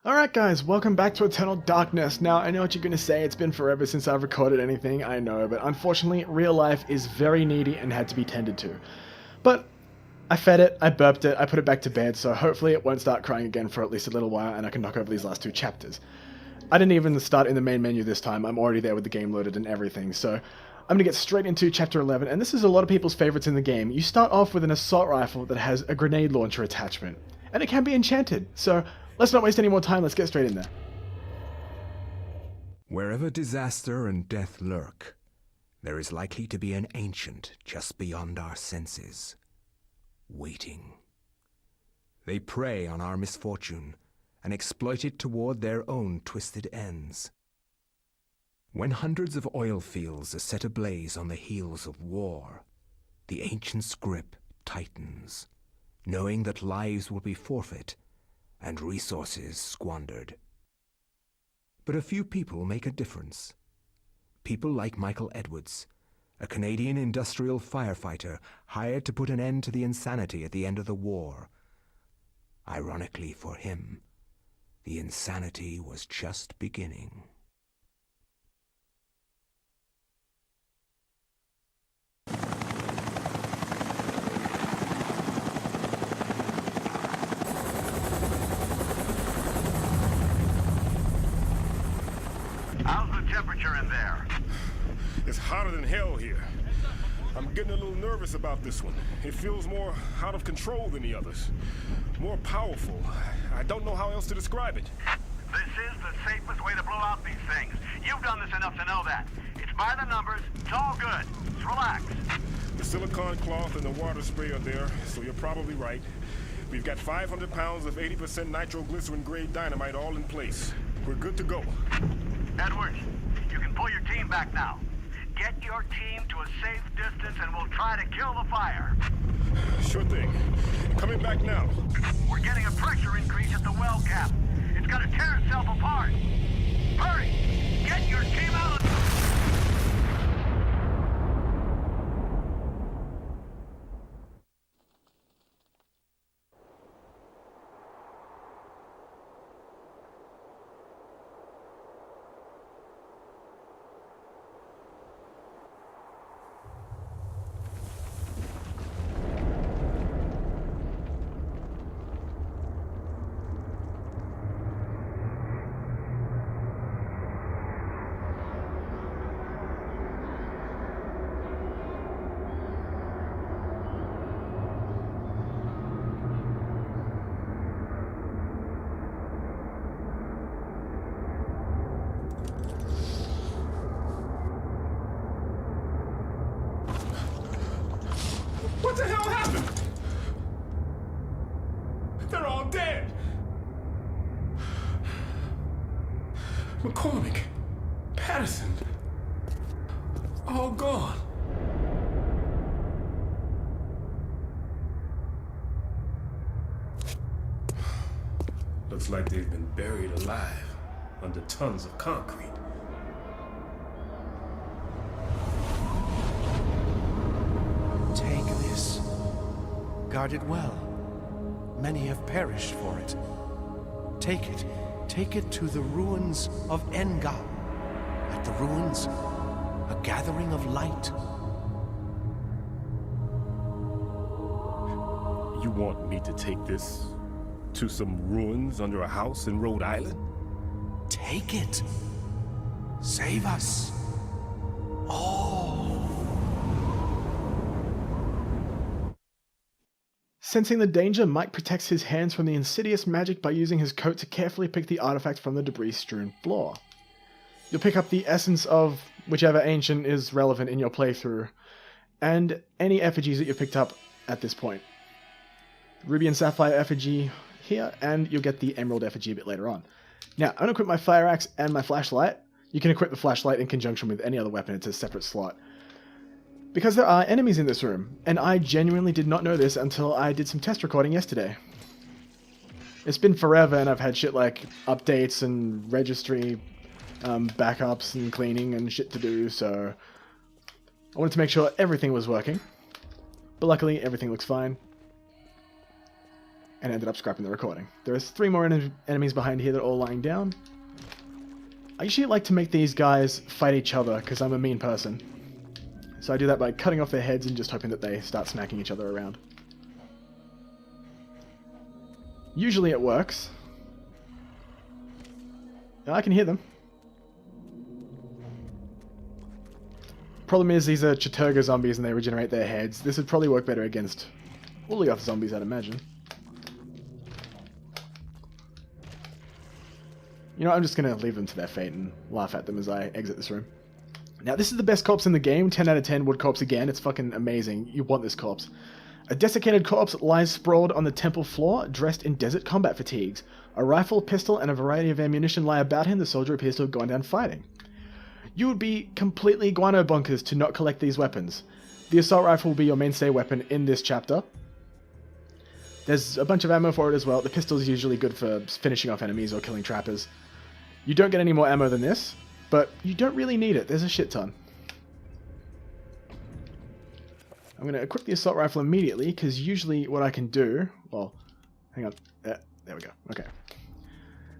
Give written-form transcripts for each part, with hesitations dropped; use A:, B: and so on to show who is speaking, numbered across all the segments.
A: Alright guys, welcome back to Eternal Darkness. Now, I know what you're going to say, it's been forever since I've recorded anything, I know, but unfortunately, real life is very needy and had to be tended to. But I fed it, I burped it, I put it back to bed, so hopefully it won't start crying again for at least a little while and I can knock over these last two chapters. I didn't even start in the main menu this time, I'm already there with the game loaded and everything, so I'm going to get straight into chapter 11, and this is a lot of people's favorites in the game. You start off with an assault rifle that has a grenade launcher attachment, and it can be enchanted, so let's not waste any more time, let's get straight in there.
B: Wherever disaster and death lurk, there is likely to be an ancient just beyond our senses, waiting. They prey on our misfortune and exploit it toward their own twisted ends. When hundreds of oil fields are set ablaze on the heels of war, the ancient's grip tightens, knowing that lives will be forfeit and resources squandered. But a few people make a difference. People like Michael Edwards, a Canadian industrial firefighter hired to put an end to the insanity at the end of the war. Ironically for him, the insanity was just beginning.
C: How's the temperature in there?
D: It's hotter than hell here. I'm getting a little nervous about this one. It feels more out of control than the others. More powerful. I don't know how else to describe it.
C: This is the safest way to blow out these things. You've done this enough to know that. It's by the numbers. It's all good. Just relax.
D: The silicone cloth and the water spray are there, so you're probably right. We've got 500 pounds of 80% nitroglycerin-grade dynamite all in place. We're good to go.
C: Edwards, you can pull your team back now. Get your team to a safe distance and we'll try to kill the fire.
D: Sure thing. Coming back now.
C: We're getting a pressure increase at the well cap. It's gonna tear itself apart. Hurry! Get your team out of...
D: What the hell happened? They're all dead. McCormick, Patterson, all gone. Looks like they've been buried alive under tons of concrete.
E: Take this. Guard it well. Many have perished for it. Take it. Take it to the ruins of Engi. At the ruins, a gathering of light.
D: You want me to take this to some ruins under a house in Rhode Island?
E: Take it. Save us.
A: Sensing the danger, Mike protects his hands from the insidious magic by using his coat to carefully pick the artifact from the debris-strewn floor. You'll pick up the essence of whichever ancient is relevant in your playthrough, and any effigies that you've picked up at this point. Ruby and Sapphire effigy here, and you'll get the Emerald effigy a bit later on. Now, I'm going to equip my fire axe and my flashlight. You can equip the flashlight in conjunction with any other weapon, it's a separate slot. Because there are enemies in this room, and I genuinely did not know this until I did some test recording yesterday. It's been forever and I've had shit like updates and registry backups and cleaning and shit to do, so I wanted to make sure everything was working. But luckily everything looks fine. and ended up scrapping the recording. There's 3 more enemies behind here that are all lying down. I usually like to make these guys fight each other because I'm a mean person. So I do that by cutting off their heads and just hoping that they start smacking each other around. Usually it works. I can hear them. Problem is, these are Chaturga zombies and they regenerate their heads. This would probably work better against Ulyaoth zombies, I'd imagine. You know, I'm just going to leave them to their fate and laugh at them as I exit this room. Now, this is the best corpse in the game. 10 out of 10 wood corpse again. It's fucking amazing. You want this corpse. A desiccated corpse lies sprawled on the temple floor, dressed in desert combat fatigues. A rifle, pistol, and a variety of ammunition lie about him. The soldier appears to have gone down fighting. You would be completely guano bonkers to not collect these weapons. The assault rifle will be your mainstay weapon in this chapter. There's a bunch of ammo for it as well. The pistol is usually good for finishing off enemies or killing trappers. You don't get any more ammo than this, but you don't really need it. There's a shit ton. I'm going to equip the assault rifle immediately, because usually what I can do... Well, hang on. There we go. Okay.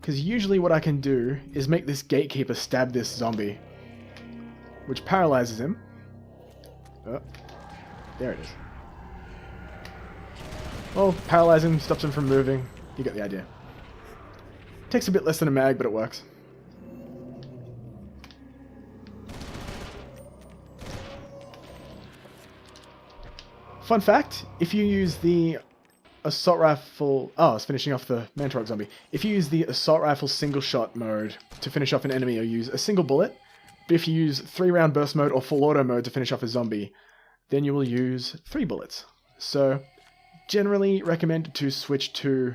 A: Because usually what I can do is make this gatekeeper stab this zombie, which paralyzes him. Oh, there it is. Well, paralyze him, stops him from moving. You get the idea. Takes a bit less than a mag, but it works. Fun fact, if you use the assault rifle... Oh, I was finishing off the Mantarok zombie. If you use the assault rifle single shot mode to finish off an enemy, you'll use a single bullet. But if you use 3-round burst mode or full auto mode to finish off a zombie, then you will use 3 bullets. So, generally recommend to switch to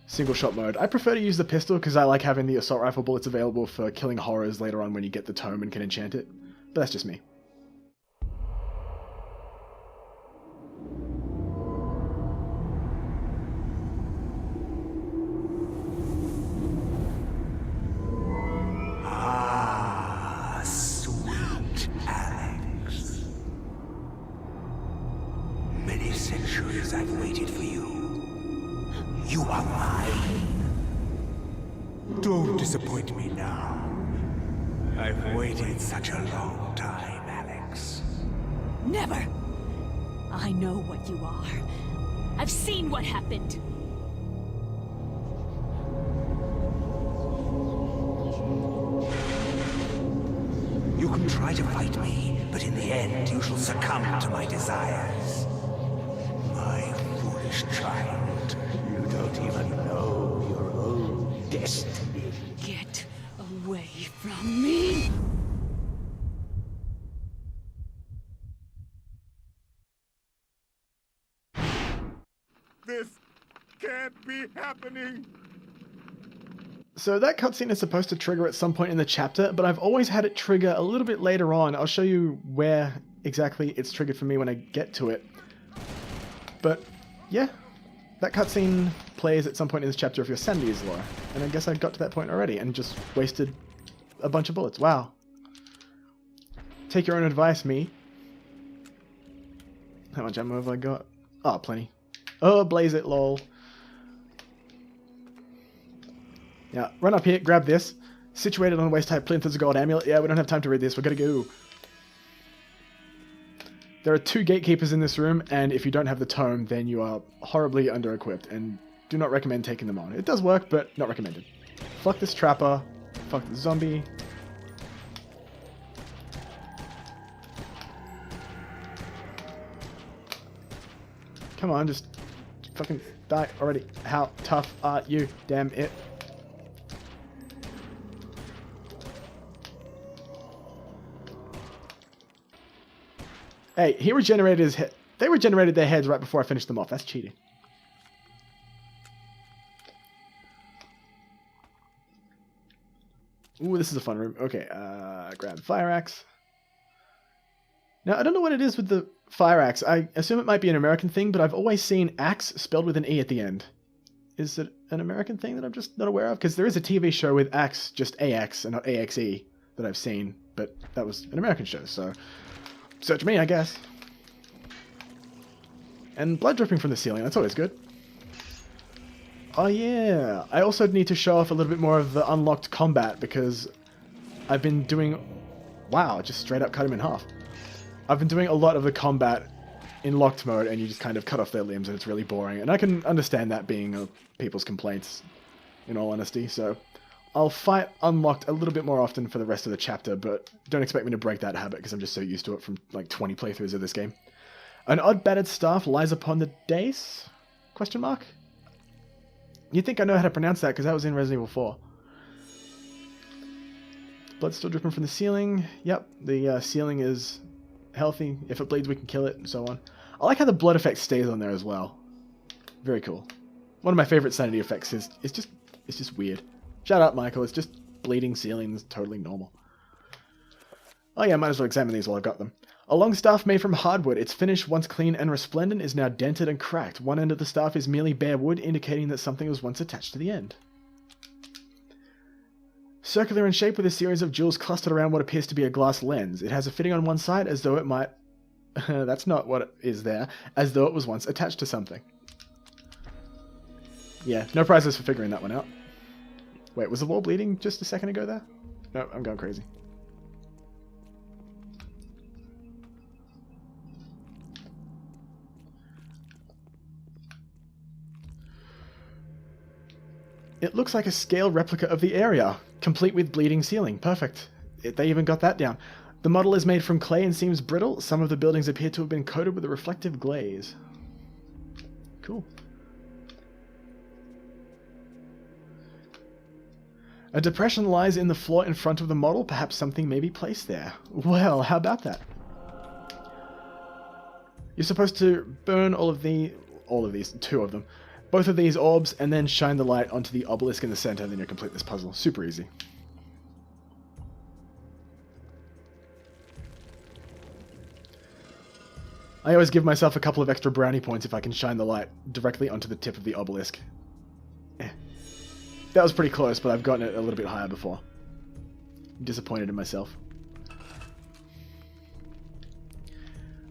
A: single shot mode. I prefer to use the pistol because I like having the assault rifle bullets available for killing horrors later on when you get the tome and can enchant it. But that's just me.
B: Centuries I've waited for you. You are mine. Don't disappoint me now. I've waited such a long time, Alex.
F: Never! I know what you are. I've seen what happened.
B: You can try to fight me, but in the end you shall succumb to my desires. My foolish child, you don't even know your own destiny.
F: Get away from me!
D: This can't be happening!
A: So that cutscene is supposed to trigger at some point in the chapter, but I've always had it trigger a little bit later on. I'll show you where exactly it's triggered for me when I get to it. But, yeah, that cutscene plays at some point in this chapter if your sanity is low. And I guess I got to that point already and just wasted a bunch of bullets. Wow. Take your own advice, me. How much ammo have I got? Oh, plenty. Oh, blaze it, lol. Yeah, run up here, grab this. Situated on a waist-high plinth is a gold amulet. Yeah, we don't have time to read this. We gotta go. There are 2 gatekeepers in this room, and if you don't have the tome, then you are horribly under-equipped, and do not recommend taking them on. It does work, but not recommended. Fuck this trapper. Fuck the zombie. Come on, just fucking die already. How tough are you? Damn it. Hey, he regenerated his head. They regenerated their heads right before I finished them off. That's cheating. Ooh, this is a fun room. Okay, grab fire axe. Now, I don't know what it is with the fire axe. I assume it might be an American thing, but I've always seen axe spelled with an E at the end. Is it an American thing that I'm just not aware of? Because there is a TV show with axe, just AX and not AXE, that I've seen, but that was an American show, so... Search me, I guess. And blood dripping from the ceiling, that's always good. Oh yeah, I also need to show off a little bit more of the unlocked combat because I've been doing... Wow, just straight up cut him in half. I've been doing a lot of the combat in locked mode and you just kind of cut off their limbs and it's really boring. And I can understand that being people's complaints, in all honesty. So I'll fight unlocked a little bit more often for the rest of the chapter, but don't expect me to break that habit because I'm just so used to it from like 20 playthroughs of this game. An odd battered staff lies upon the dais? Question mark? You'd think I know how to pronounce that because that was in Resident Evil 4. Blood still dripping from the ceiling. Yep, the ceiling is healthy. If it bleeds, we can kill it, and so on. I like how the blood effect stays on there as well. Very cool. One of my favorite sanity effects is it's just weird. Shut up, Michael. It's just bleeding ceilings, totally normal. Oh yeah, might as well examine these while I've got them. A long staff made from hardwood. Its finish, once clean and resplendent, is now dented and cracked. One end of the staff is merely bare wood, indicating that something was once attached to the end. Circular in shape with a series of jewels clustered around what appears to be a glass lens. It has a fitting on one side as though it might... That's not what is there. As though it was once attached to something. Yeah, no prizes for figuring that one out. Wait, was the wall bleeding just a second ago there? No, I'm going crazy. It looks like a scale replica of the area, complete with bleeding ceiling. Perfect. They even got that down. The model is made from clay and seems brittle. Some of the buildings appear to have been coated with a reflective glaze. Cool. A depression lies in the floor in front of the model. Perhaps something may be placed there. Well, how about that? You're supposed to burn all of these, two of them. Both of these orbs, and then shine the light onto the obelisk in the center, and then you'll complete this puzzle. Super easy. I always give myself a couple of extra brownie points if I can shine the light directly onto the tip of the obelisk. That was pretty close, but I've gotten it a little bit higher before. I'm disappointed in myself.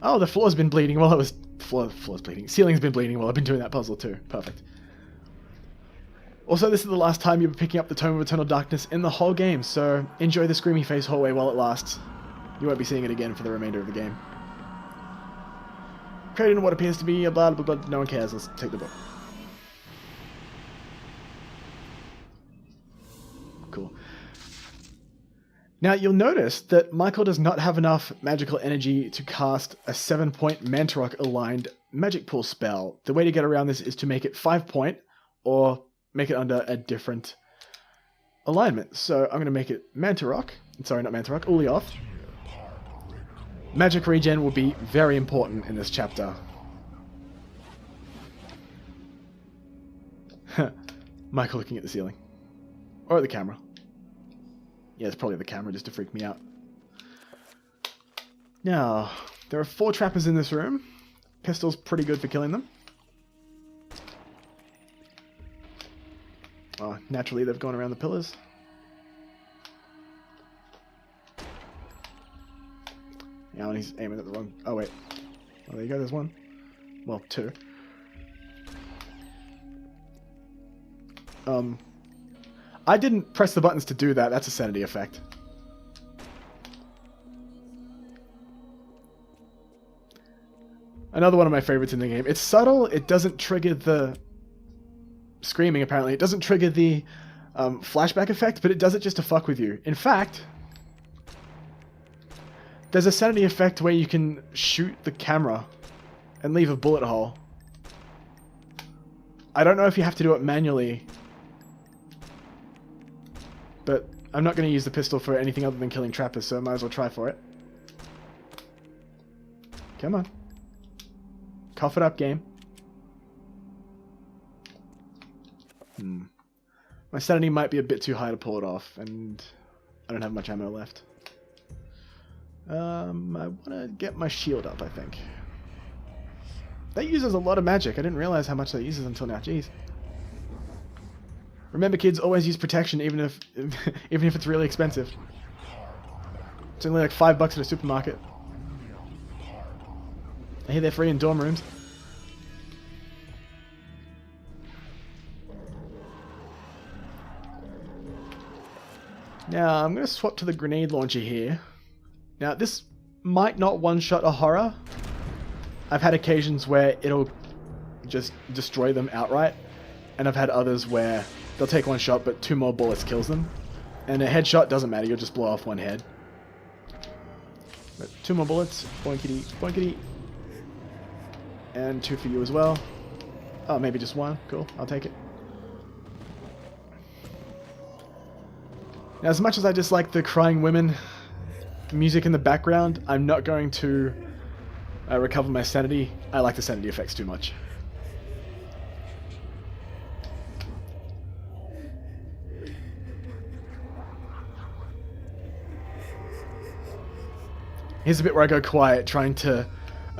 A: Oh, the floor's been bleeding while I was... Floor's bleeding. Ceiling's been bleeding while I've been doing that puzzle too. Perfect. Also, this is the last time you'll be picking up the Tome of Eternal Darkness in the whole game, so enjoy the screamy face hallway while it lasts. You won't be seeing it again for the remainder of the game. Created in what appears to be a blah blah blah. No one cares. Let's take the book. Cool. Now, you'll notice that Michael does not have enough magical energy to cast a 7-point Mantarok aligned magic pool spell. The way to get around this is to make it 5-point or make it under a different alignment. So I'm going to make it Mantarok. Sorry, not Mantarok, Ulioth. Magic regen will be very important in this chapter. Michael looking at the ceiling. Or at the camera. Yeah, it's probably the camera just to freak me out. Now, there are 4 trappers in this room. Pistol's pretty good for killing them. Oh, naturally they've gone around the pillars. Yeah, and he's aiming at the wrong... Oh, wait. Oh, there you go, there's one. Well, 2. I didn't press the buttons to do that. That's a sanity effect. Another one of my favorites in the game. It's subtle. It doesn't trigger the screaming, apparently. It doesn't trigger the flashback effect, but it does it just to fuck with you. In fact, there's a sanity effect where you can shoot the camera and leave a bullet hole. I don't know if you have to do it manually, but I'm not going to use the pistol for anything other than killing trappers, so I might as well try for it. Come on. Cough it up, game. My sanity might be a bit too high to pull it off, and I don't have much ammo left. I want to get my shield up, I think. That uses a lot of magic. I didn't realize how much that uses until now. Jeez. Remember, kids, always use protection, even if it's really expensive. It's only like $5 at a supermarket. I hear they're free in dorm rooms. Now, I'm going to swap to the grenade launcher here. Now, this might not one-shot a horror. I've had occasions where it'll just destroy them outright. And I've had others where they'll take one shot, but 2 more bullets kills them. And a headshot doesn't matter, you'll just blow off 1 head. But 2 more bullets, boinkity, boinkity. And 2 for you as well. Oh, maybe just 1, cool, I'll take it. Now, as much as I dislike the crying women music in the background, I'm not going to recover my sanity. I like the sanity effects too much. Here's a bit where I go quiet, trying to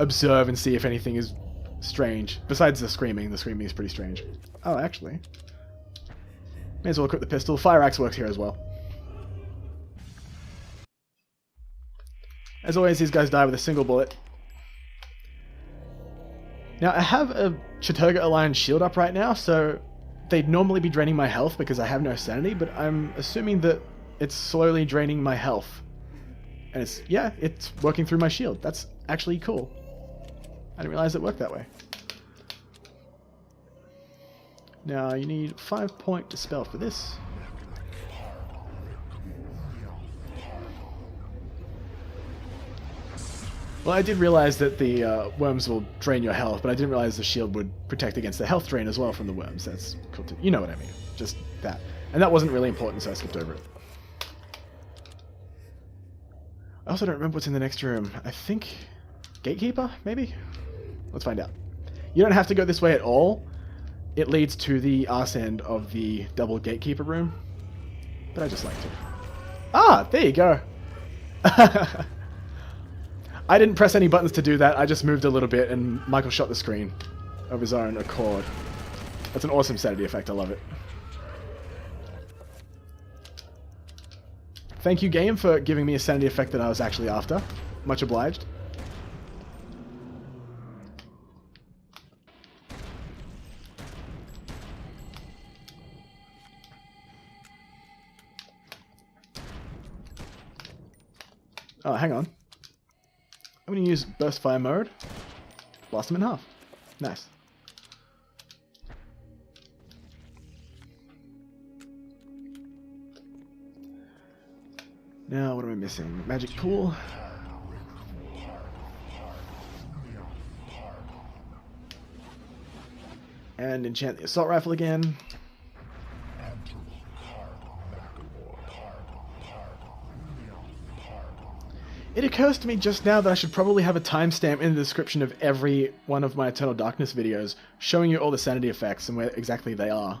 A: observe and see if anything is strange. Besides the screaming is pretty strange. Oh, actually. May as well equip the pistol. Fire axe works here as well. As always, these guys die with a single bullet. Now, I have a Chaturga Alliance shield up right now, so they'd normally be draining my health because I have no sanity, but I'm assuming that it's slowly draining my health. And it's working through my shield. That's actually cool. I didn't realize it worked that way. Now, you need 5-point dispel for this. Well, I did realize that the worms will drain your health, but I didn't realize the shield would protect against the health drain as well from the worms. That's cool too. You know what I mean. Just that. And that wasn't really important, so I skipped over it. I also don't remember what's in the next room. I think Gatekeeper, maybe? Let's find out. You don't have to go this way at all. It leads to the arse end of the double Gatekeeper room. But I just like to. Ah, there you go. I didn't press any buttons to do that. I just moved a little bit and Michael shot the screen of his own accord. That's an awesome sanity effect. I love it. Thank you, game, for giving me a sanity effect that I was actually after. Much obliged. Oh, hang on. I'm going to use Burst Fire mode. Blast him in half. Nice. Now, what am I missing? Magic Pool. And enchant the Assault Rifle again. It occurs to me just now that I should probably have a timestamp in the description of every one of my Eternal Darkness videos showing you all the sanity effects and where exactly they are.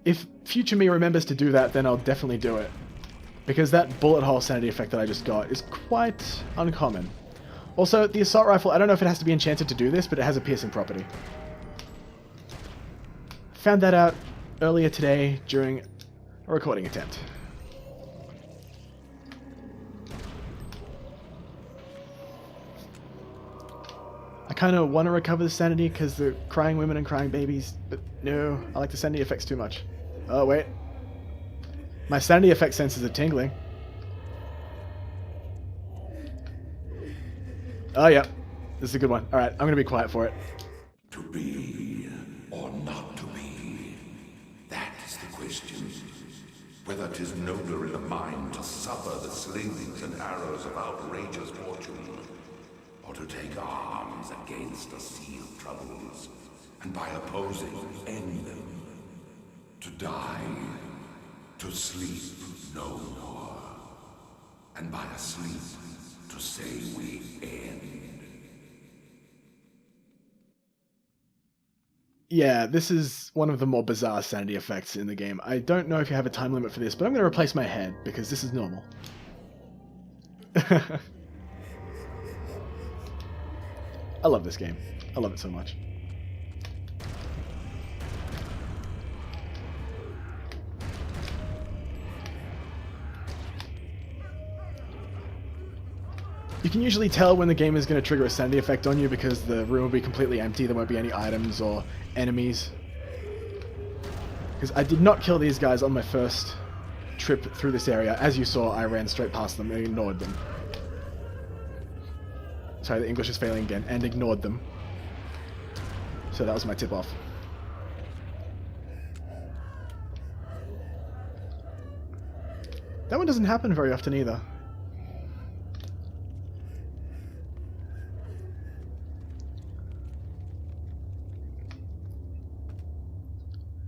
A: If future me remembers to do that, then I'll definitely do it. Because that bullet hole sanity effect that I just got is quite uncommon. Also, the Assault Rifle, I don't know if it has to be enchanted to do this, but it has a piercing property. Found that out earlier today during a recording attempt. I kind of want to recover the sanity because the crying women and crying babies, but no, I like the sanity effects too much. Oh, wait. My sanity effect senses are tingling. Oh, yeah. This is a good one. Alright, I'm going to be quiet for it.
G: To be or not to be, that is the question. Whether 'tis nobler in the mind to suffer the slings and arrows of outrageous fortune, or to take arms against the sea of troubles, and by opposing end them. To die, to sleep no more, and by a sleep to say we end.
A: Yeah, this is one of the more bizarre sanity effects in the game. I don't know if you have a time limit for this, but I'm going to replace my head, because this is normal. I love this game. I love it so much. You can usually tell when the game is going to trigger a sanity effect on you because the room will be completely empty, there won't be any items or enemies. Because I did not kill these guys on my first trip through this area. As you saw, I ran straight past them and ignored them. Sorry, the English is failing again, and ignored them. So that was my tip-off. That one doesn't happen very often either.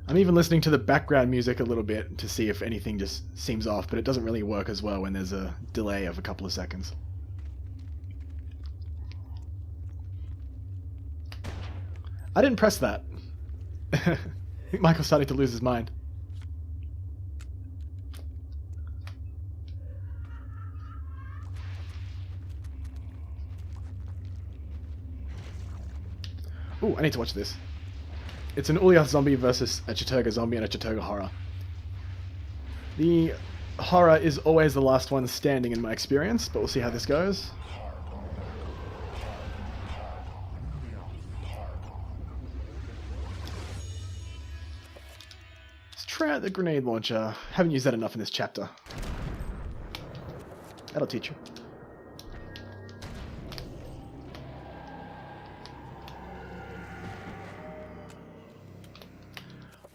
A: I'm even listening to the background music a little bit to see if anything just seems off, but it doesn't really work as well when there's a delay of a couple of seconds. I didn't press that. I think Michael's starting to lose his mind. Ooh, I need to watch this. It's an Ulyath zombie versus a Chturga zombie and a Chturga horror. The horror is always the last one standing in my experience, but we'll see how this goes. Let's try out the grenade launcher. Haven't used that enough in this chapter. That'll teach you.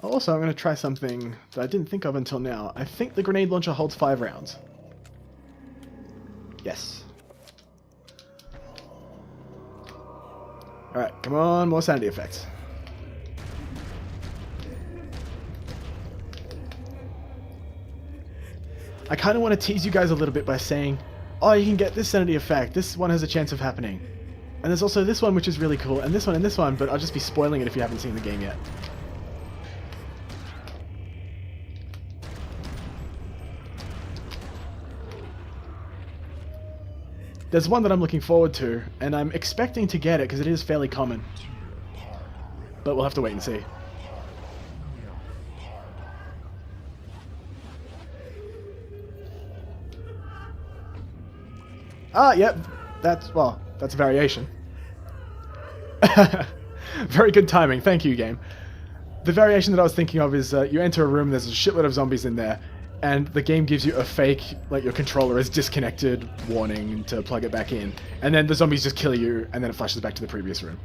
A: Also, I'm going to try something that I didn't think of until now. I think the grenade launcher holds 5 rounds. Yes. Alright, come on, more sanity effects. I kind of want to tease you guys a little bit by saying, oh, you can get this sanity effect, this one has a chance of happening. And there's also this one which is really cool, and this one, but I'll just be spoiling it if you haven't seen the game yet. There's one that I'm looking forward to, and I'm expecting to get it because it is fairly common. But we'll have to wait and see. Ah, yep. That's a variation. Very good timing. Thank you, game. The variation that I was thinking of is you enter a room, there's a shitload of zombies in there, and the game gives you a fake, like your controller is disconnected warning to plug it back in. And then the zombies just kill you, and then it flashes back to the previous room.